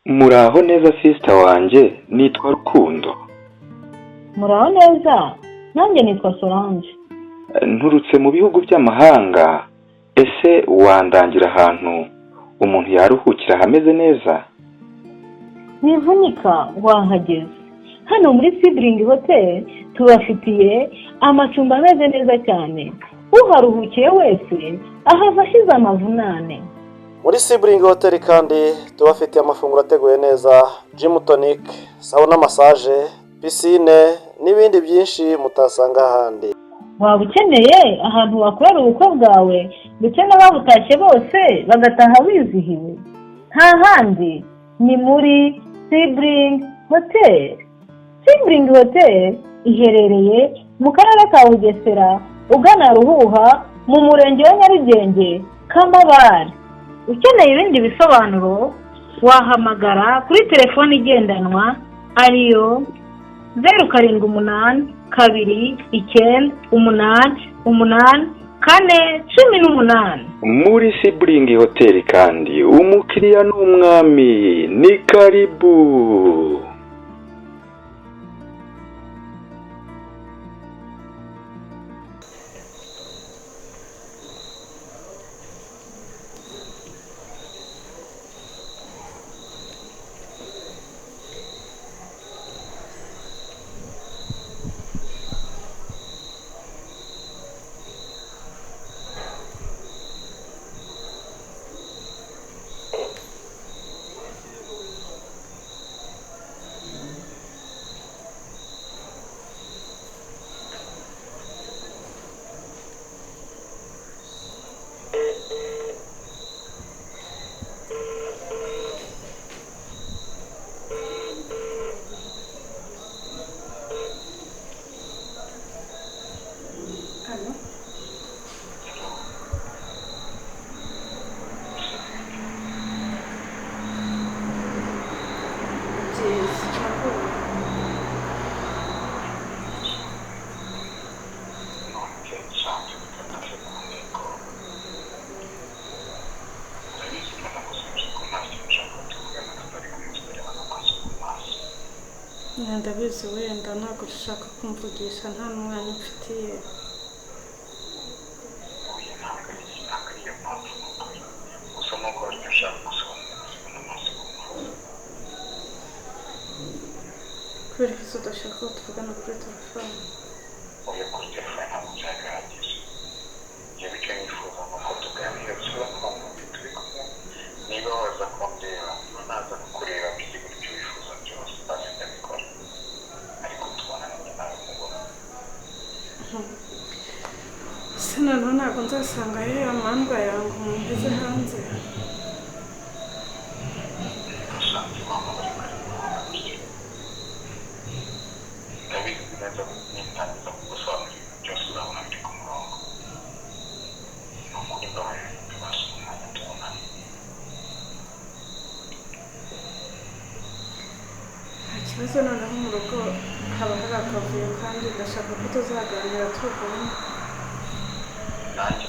Muraho neza sister wanjye, nitwa Rukundo. Muraho neza, nanjye nitwa Solange. Nturutse mu bihugu by'amahanga, ese wandangira ahantu umuntu yaruhukira hameze neza? Ntivunika wahageze. Hano muri Sibling Hotel tubafitiye amacumbi ameze neza cyane. Uharuhukiye wese ahava ashize amavunane. Muri Sibling Hotel kandi tubafitiye amafunguro ateguye neza, gym tonic, sauna massage, piscine n'ibindi byinshi mutasanga ahandi. Waba ukeneye ahantu wakorera ubukwe bwawe ndetse n'ababutashye bose bagataha bizihiwe, nta handi ni muri Sibling Hotel. Sibling Hotel iherereye mu karere ka Bugesera ugana Ruhuha mu murenge wa Nyarugenge Kamabare. Ukeneye ibindi bisobanuro wahamagara kuri telefone igendanwa ariyo 0729888418. Muri Sibling Hotel kandi umukiriya n'umwami, ni karibu. Ndabizi wenda ntabwo ushaka kumvugisha nta n'umwanya mfitiye. Kubera ko udashaka ko tuvugana kuri telefone. Noneho ntabwo nzasanga ya mandwa yangu ngeze hanze. Ikibazo noneho mu rugo haba hari akavuyo kandi ndashaka ko tuzaganira tuvugana.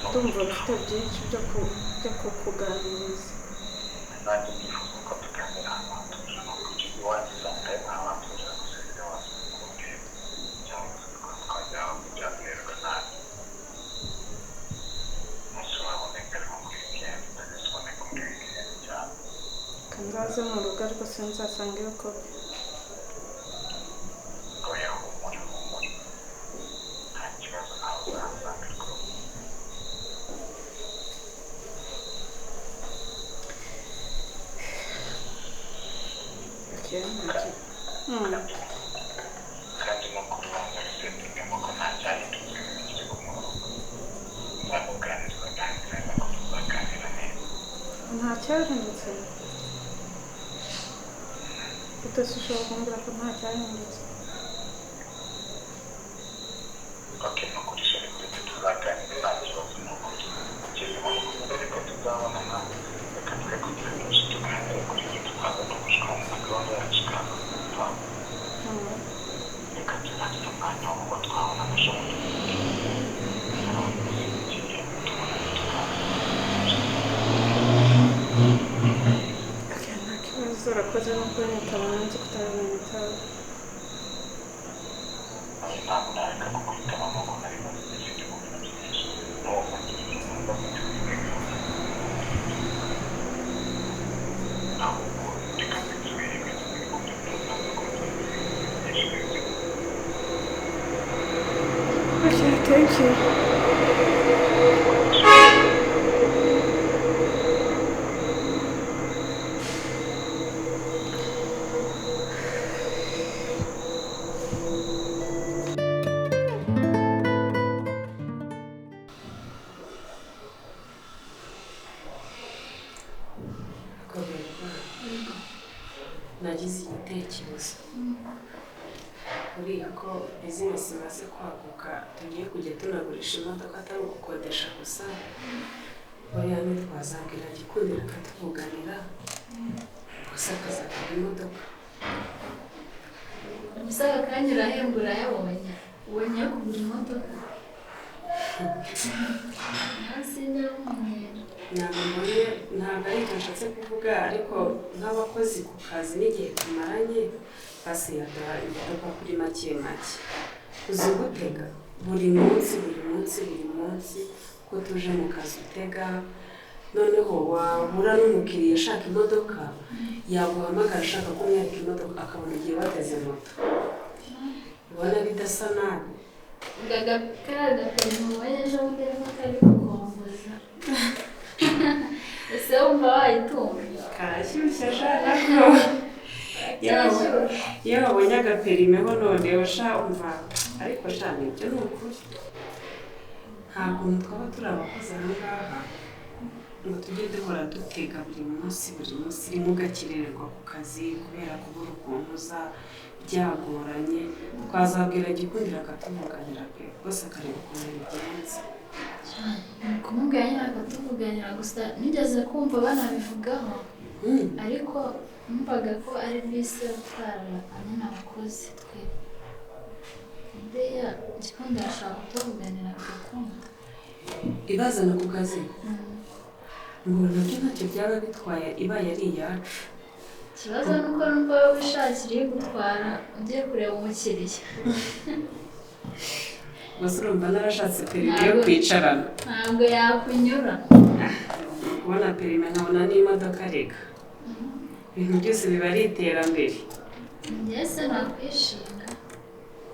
Ndumva mfite byinshi byo kukuganiriza. Kanzaze mu rugo ariko sinzasanga iyo kopi. Ntacyahindutse. Utese ushobora kumbwira ko ntacyahindutse. urakoze no kunyita abanzi kutabimenya itabi. Okay, thank you. nagize igitekerezo buriya ko bizinesi imaze kwaguka tugiye kujya tunagurisha imodoka atari ugukodesha gusa buriya ntitwazabwira Gikundiro akatuvuganira gusa akazagura imodoka. gusa akanya urahembura yabonye ubonye kugura imodoka hasi n'umweru ntabwo ari icyo nshatse kuvuga ariko nk'abakozi ku kazi n'igihe tumaranye basi yaduha imodoka kuri make make uzi gutega buri munsi ko tuje mu kazi utega noneho wabura n'umukiriya ashaka imodoka yaguhamagara ashaka kumwereka imodoka akabona igihe bateze moto ubona bidasa nabi gagaperi mubonye ejo bundi arimo kari kukomboza ese wumva wayitunga karashyushye ashaka ko iyo wabonye agaperimeho none umva ariko shana ibyo ni ukuri nta kuntu twaba turi abakozi aha ngaha ngo tujye duhora dutega buri munsi rimwe ugakererwa ku kazi kubera kubura ukuntu uza byagoranye twazabwira Gikundiro akatuvuganira pe rwose akareba ukuntu bigenze kumubwira akatuvuganira gusa nigeze kumva banabivugaho ariko numvaga ko ari bisi utwara nyine abakozi twe buriya Gikundiro ashaka kutuvuganira agakunda ibazana ku kazi ngo nabyo ntacyo byaba bitwaye ibaye ari iyacu. ikibazo ni uko numva wowe wishakira iyo gutwara ugiye kureba umukiriya gusa urumva narashatse perime yo kwicarana ntabwo yakunyura kubona perime nkabona n'imodoka reka ibintu byose biba ari iterambere. njyese nakwishinga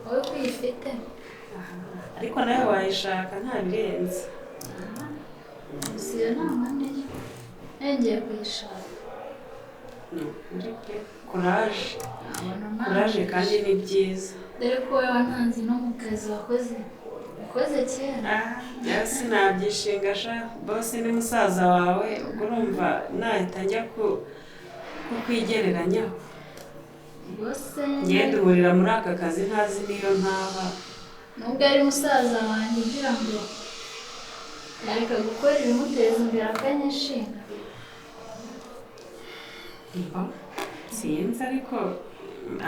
wowe kuyifite ariko nawe wayishaka nta birenze gusa iyo nama niyo ngiye kuyishaka kuraje kandi ni byiza dore ko wowe wantanze no mu kazi wakoze kera sinabyishinga sha bose ni musaza wawe ubwo urumva nahita njya kukwigereranyaho ngiye duhurira muri aka kazi ntazi niyo ntaba nubwo ari musaza wanjye ugira ngo yareka gukora ibimuteza imbere akanyishinga sinzi ariko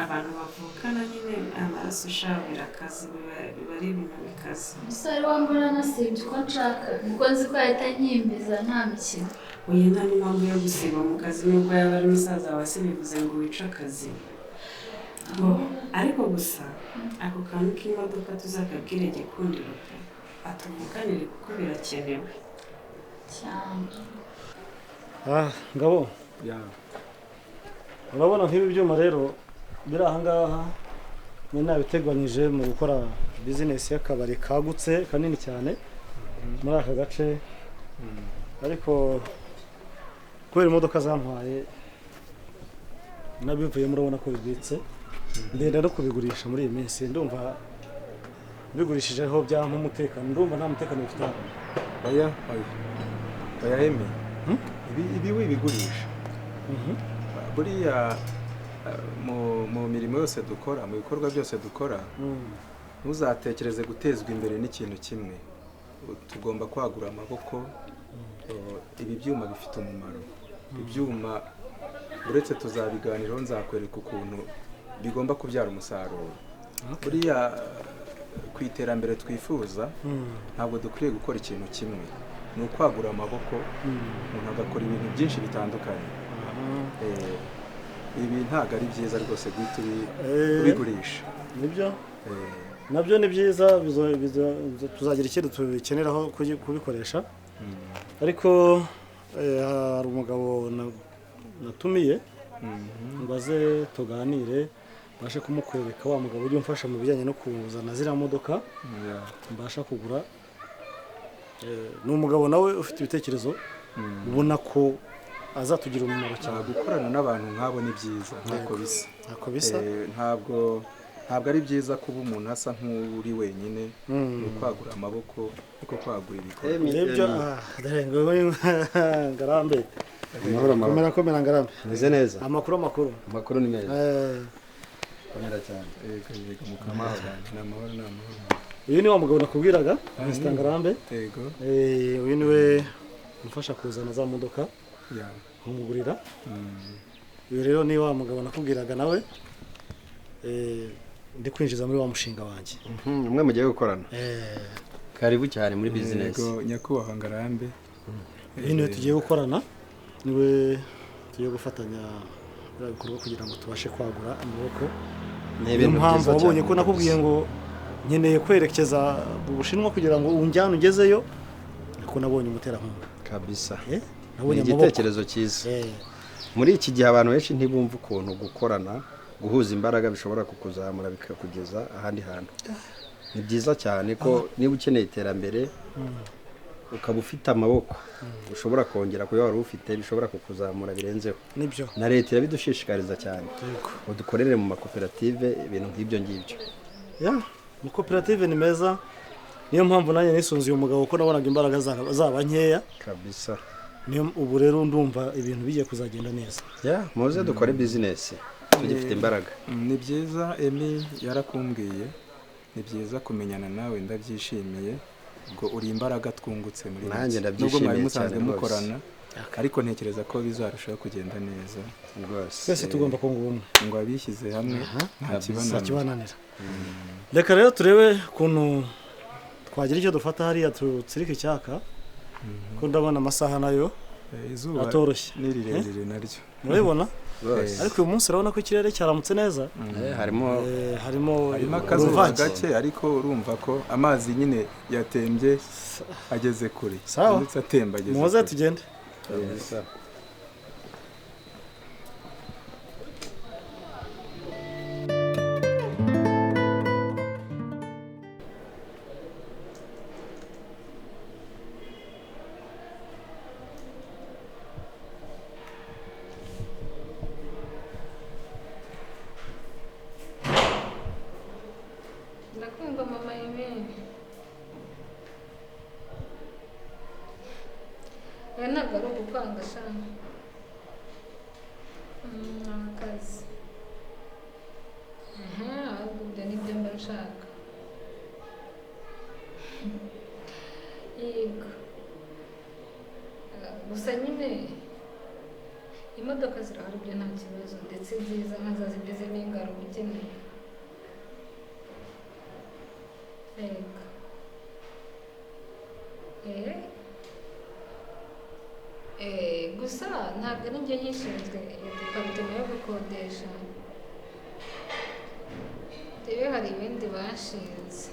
abantu bavukana nyine amaraso ushabira akazi biba ari ibintu bikaze. umusore wambura nasibye uko nshaka nuko nzi ko yahita nyimbiza nta mikino oya nta n'impamvu yo gusiba mu kazi nubwo yaba ari musaza wawe se bivuze ngo wice akazi ariko gusa ako kantu k'imodoka tuzakabwire Gikundiro pe atuvuganire kuko birakenewe cyane. Ngabo urabona nk'ibi byuma rero biri aha ngaha ni nabiteganyije mu gukora bizinesi y'akabari kagutse kanini cyane muri aka gace ariko kubera imodoka zantwaye nabivuyemo urabona ko bibitse ndenda no kubigurisha muri iyi minsi ndumva bigurishijeho byampa umutekano ndumva nta mutekano bifite hano. oya hemi ibi wibigurisha buriya mu mirimo yose dukora mu bikorwa byose dukora ntuzatekereze gutezwa imbere n'ikintu kimwe tugomba kwagura amaboko. Ibi byuma bifite umumaro ibyuma uretse tuzabiganiraho nzakwereka ukuntu bigomba kubyara umusaruro buriya ku iterambere twifuza ntabwo dukwiye gukora ikintu kimwe ni ukwagura amaboko umuntu agakora ibintu byinshi bitandukanye. ntabwo ari byiza rwose guhita ubigurisha nibyo nabyo ni byiza tuzagira ikindi tubikeneraho kubikoresha ariko hari umugabo natumiye ngo aze tuganire mbashe kumukwereka wa mugabo ujya umfasha mu bijyanye no kuzana ziriya modoka mbasha kugura ni umugabo nawe ufite ibitekerezo ubona ko azatugira umumaro cyane. Gukorana n'abantu nk'abo ni byiza ntako bisa ntabwo ari byiza kuba umuntu asa nk'uri wenyine ni kwagura amaboko ariko kwagura ibikorwa nibyo ngarambe komera ngarambe meze neza amakuru ni meza komera cyane yego mukamahoro n'amahoro uyu ni wa mugabo nakubwiraga Mr. Ngarambe yego uyu niwe umfasha kuzana za modoka kumugurira uyu rero ni wa mugabo nakubwiraga nawe ndi kwinjiza muri wa mushinga wanjye umwe mugiye gukorana karibu cyane muri business yego nyakubahwa Ngarambe niwe tugiye gukorana niwe tugiye gufatanya bikorwa kugira ngo tubashe kwagura amaboko niyo mpamvu wabonye ko nakubwiye ngo nkeneye kwerekeza mu Bushinwa kugira ngo unjyane ugezeyo ariko nabonye umuterankunga kabisa nabonye igitekerezo cyiza muri iki gihe abantu benshi ntibumva ukuntu gukorana guhuza imbaraga bishobora kukuzamura bikakugeza ahandi hantu ni byiza cyane ko niba ukeneye iterambere ukaba ufite amaboko ushobora kongera kuyo wari ufite bishobora kukuzamura birenzeho nibyo na leta irabidushishikariza cyane ngo dukorere mu makoperative ibintu nk'ibyo ngibyo mu koperative ni meza niyo mpamvu nanjye nisunziye umugabo ko nabonaga imbaraga zaba nkeya kabisa niyo ubu rero ndumva ibintu bigiye kuzagenda neza muze dukore business tugifite imbaraga ni byiza Emi yarakumbwiye ni byiza kumenyana nawe ndabyishimiye ubwo uri imbaraga twungutse muri nanjye ndabyishimiye cyane mukorana ariko ntekereza ko bizarushaho kugenda neza rwose twese tugomba kunga ubumwe ngo abishyize hamwe nta kibananira reka rero turebe ukuntu twagira icyo dufata hariya tutsirike icyaka ko ndabona amasaha nayo izuba atoroshye ni rirerire naryo urabibona ariko uyu munsi urabona ko ikirere cyaramutse neza harimo akazuba gake ariko urumva ko amazi nyine yatembye ageze kure ndetse atemba ageze kure muze tugende ndakumva mama Yemeni ntabwo ari ugukwanga shana akazi ahubwo ibyo nibyo mba nshaka yego gusa nyine imodoka zirahari byo nta kibazo ndetse nziza nkaza zimeze n'ingaro ukeneye yego gusa ntabwo ari njye nyishinzwe iyo departement yo gukodesha rero hari ibindi bashinze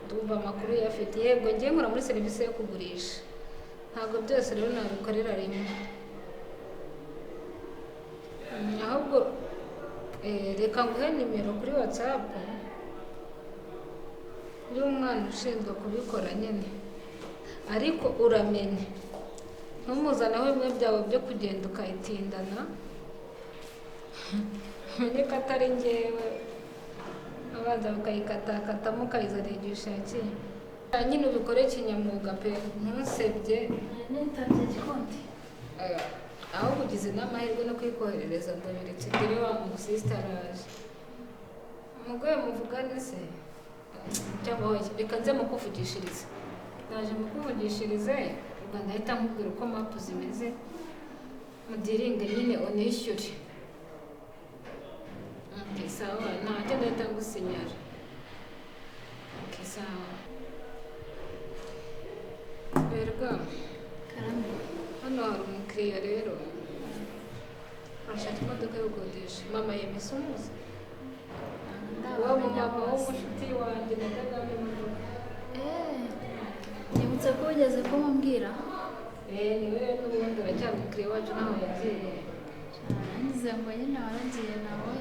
ndumva amakuru yafite yego ngiye nkora muri serivisi yo kugurisha ntabwo byose rero nabikorera rimwe ahubwo reka nguhe nimero kuri WhatsApp y'umwana ushinzwe kubikora nyine ariko uramenye ntumuzaneho bimwe byawe byo kugenda ukayitindana menye ko atari njyewe abanza bakayikatakatamo ukayizanira igihe ushakiye nyine ubikore kinyamwuga pe ntusebye nitabye gikonti ahubwo ugize n'amahirwe no kwikoherereza ngo biretse dore wa musista araje umugore muvugane se cyangwa reka nze mukuvugishirize naje mukuvugishirize ubwo ndahita nkubwira uko mapu zimeze mudiringe nyine unishyure sawa ntacyo ndahita ngusinyara sawa berwa hano hari umukiriya rero urashaka imodoka yo gukodesha mama yemeza umuzi wa mama w'umushuti wanjye najyaga mu imodoka nibutse ko ugeze ko mubwira niwe n'ubundi uracyari umukiriya wacu naho yagiye ngize ngo nyine waragiye nawe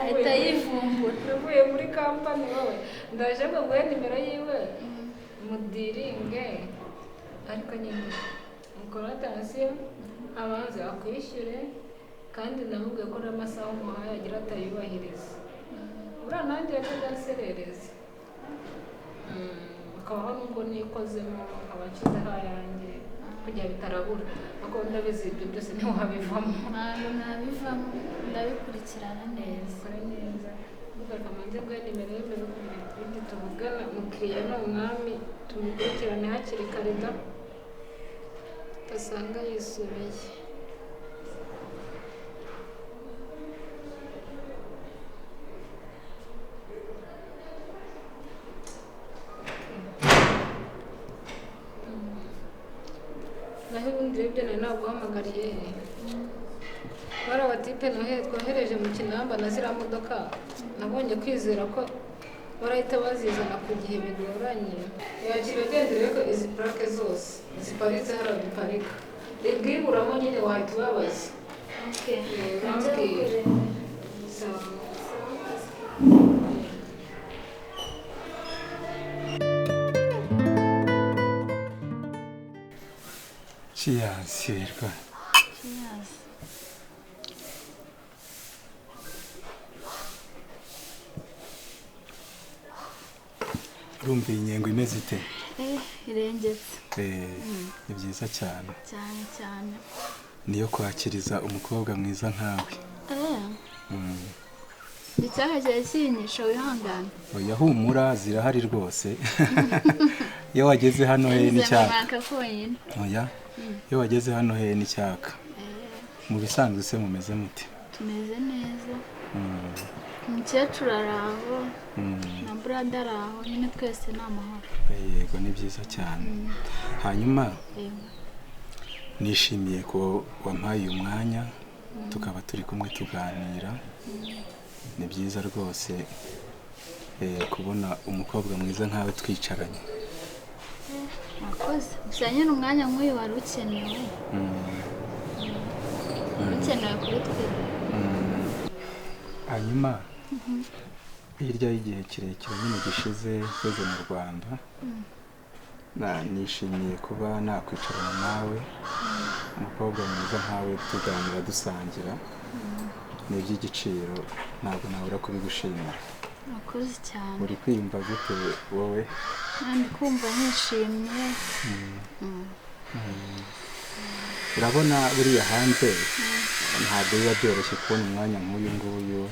ahita yivumbura navuye muri kampani wowe ndaje ngo nguhe nimero yiwe mudiringe ariko nyine mukora atansiyo abanza akwishyure kandi namubwiye ko n'amasaha umuhaye agira atayubahiriza buriya nanjye yajyaga anserereza akabaho nubwo nikozemo abakizeho ayanjye kugira bitarabura kuko ndabizi ibyo byose ntiwabivamo ntabwo nabivamo ndabikurikirana neza ukora neza mugakamanze nguhe nimero y'imero ibindi tuvugana umukiriya ni umwami tumukurikirane hakiri kare da utasanga yisubiye naho ubundi rero ibyo nari naguhamagariye bari abatipe twohereje mu kinamba na ziriya modoka nabonye kwizera ko barahita bazizana ku gihe bigoranye yakira ugendere ko izi purake zose ziparitse hariya biparika ibwiburamo nyine wahita ubabaza urambwira Cheers, Hirwa. Cheers. Urumva iyi nyengo imeze ite? Irengetse. Ni byiza cyane. Cyane cyane. Niyo kwakiriza umukobwa mwiza nkawe. Icyaha cyawe kinyisha wihangane. Oya humura zirahari rwose. Iyo wageze hano he n'icyaka. Oya. Iyo wageze hano he n'icyaka. Mu bisanzwe se mumeze mute? Tumeze neza. Umukecuru araho na brada araho nyine twese ni amahoro. Yego ni byiza cyane. Hanyuma nishimiye ko wampaye umwanya tukaba turi kumwe tuganira. Ni byiza rwose kubona umukobwa mwiza nkawe twicaranye. Mwakoze gusa nyine umwanya nk'uyu wari ukenewe. Ukenewe kuri twe. Hanyuma hirya y'igihe kirekire nyine gishize ngeze mu Rwanda nishimiye kuba nakwicarana nawe umukobwa mwiza nkawe tuganira dusangira. Ni iby'igiciro ntabwo nabura kubigushimira. Mwakoze cyane. Uri kwiyumva gute wowe? Ndi kumva nishimye. Urabona buriya hanze ntabwo biba byoroshye kubona umwanya nk'uyu nguyu.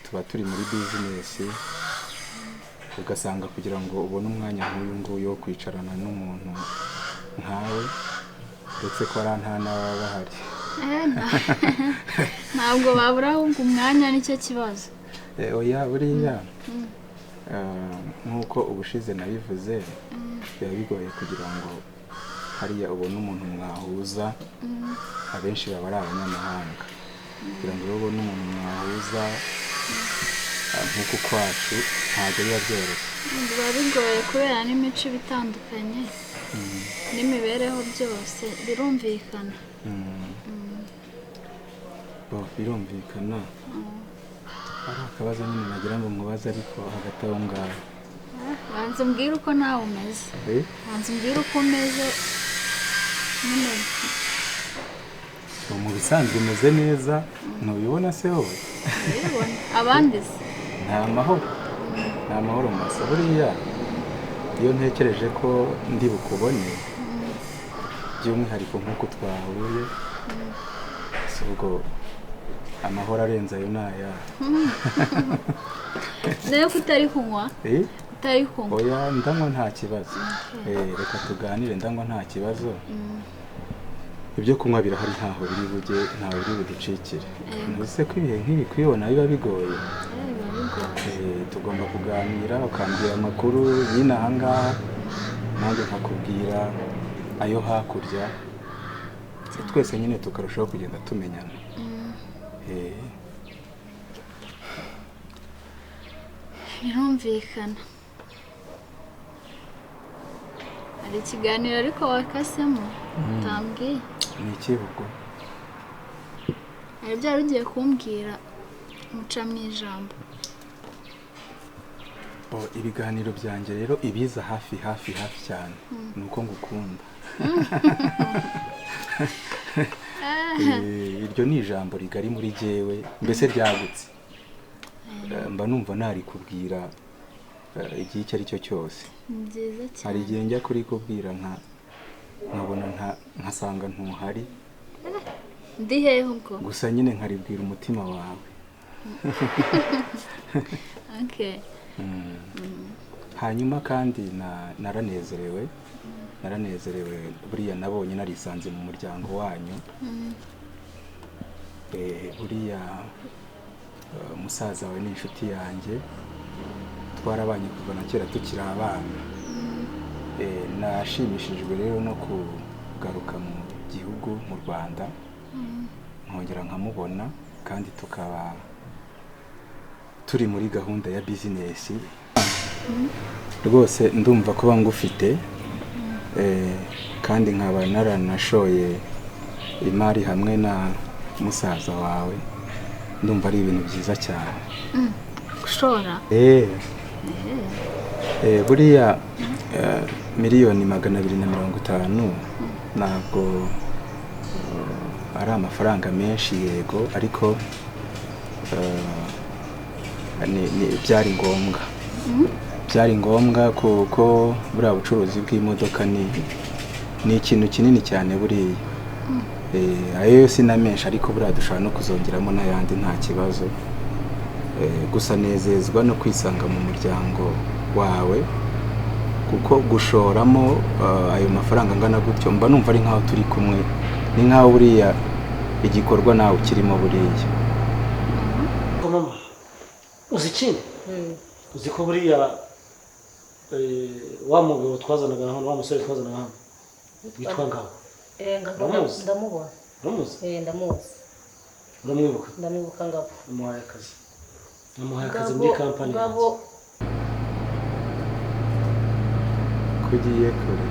Tuba turi muri bizinesi ugasanga kugira ngo ubone umwanya nk'uyu nguyu wo kwicarana n'umuntu nkawe ndetse ko ari nta n'ababa bahari. Ntabwo babura ahubwo umwanya nicyo kibazo. Oya buriya nk'uko ubushize nabivuze biba bigoye kugira ngo hariya ubone umuntu mwahuza. Abenshi baba ari abanyamahanga kugira ngo ubone umuntu mwahuza nk'uko kwacu ntabwo biba byoroshye. Biba bigoye kubera n'imico itandukanye n'imibereho byose birumvikana. Birumvikana. Ari akabazo nyine nagira ngo mubaze ariko hagati aho ngaho. Banza umbwire uko nawe umeze. Banza umbwire uko umeze nyine. Mu bisanzwe umeze neza ntubibona se wowe? Ndabibona. Abandi se? Nta mahoro. Nta mahoro masa. Buriya iyo ntekereje ko ndi bukubone by'umwihariko nk'uko twahuye ubwo amahoro arenze ayo naya. Nayo kutari kunywa? Utari kunywa? Oya ndanywa nta kibazo. Reka tuganire ndanywa nta kibazo. Ibyo kunywa birahari ntaho biri bujye ntaho biri buducikire. Ntuse ko ibihe nk'ibi kwibona biba bigoye. Tugomba kuganira ukambwira amakuru nyine aha ngaha nanjye nkakubwira ayo hakurya twese nyine tukarushaho kugenda tumenyana. birumvikana. Hari ikiganiro ariko wakasemo utambwiye. Ni ikibugo. Hari byari ugiye kumbwira muca mu ijambo. Ibiganiro byanjye rero ibiza hafi cyane nuko ngukunda. Iryo ni ijambo rigari muri jewe mbese ryagutse. Mba numva nari kubwira igihe icyo ari cyo cyose. Nziza cyane. Hari igihe njya kuri kubwira nkabona nkasanga ntuhari. Ndi hehe ubwo? Gusa nyine nkaribwira umutima wawe. Okay. Hanyuma kandi naranezerewe buriya nabonye narisanze mu muryango wanyu. Buriya musaza wawe ni inshuti yanjye, twarabanye kuva na kera tukiri abana. Nashimishijwe rero no kugaruka mu gihugu mu Rwanda, nkongera nkamubona kandi tukaba turi muri gahunda ya business. Rwose ndumva ko bangufite, kandi nkaba naranashoye imari hamwe na musaza wawe. Ndumva ari ibintu byiza cyane. Gushora? Buriya miliyoni 250 ntabwo ari amafaranga menshi yego, ariko byari ngombwa. Byari ngombwa kuko buriya bucuruzi bw'imodoka ni ikintu kinini cyane buriya. Ayo yose na menshi, ariko buriya dushobora no kuzongeramo n'ayandi nta kibazo. Gusa nezezwa no kwisanga mu muryango wawe, kuko gushoramo ayo mafaranga angana gutyo mba numva ari nkaho turi kumwe. Ni nkaho buriya igikorwa nawe ukirimo buriya. Mama, uzi ikindi? Uzi ko buriya wa mugabo twazanaga hano, wa musore twazanaga hano witwa Ngabo. Ndamubona. Uramuzi? Ndamuzi. Uramwibuka? Ndamwibuka Ngabo. Namuhaye akazi muri kampani. Kugiye kure.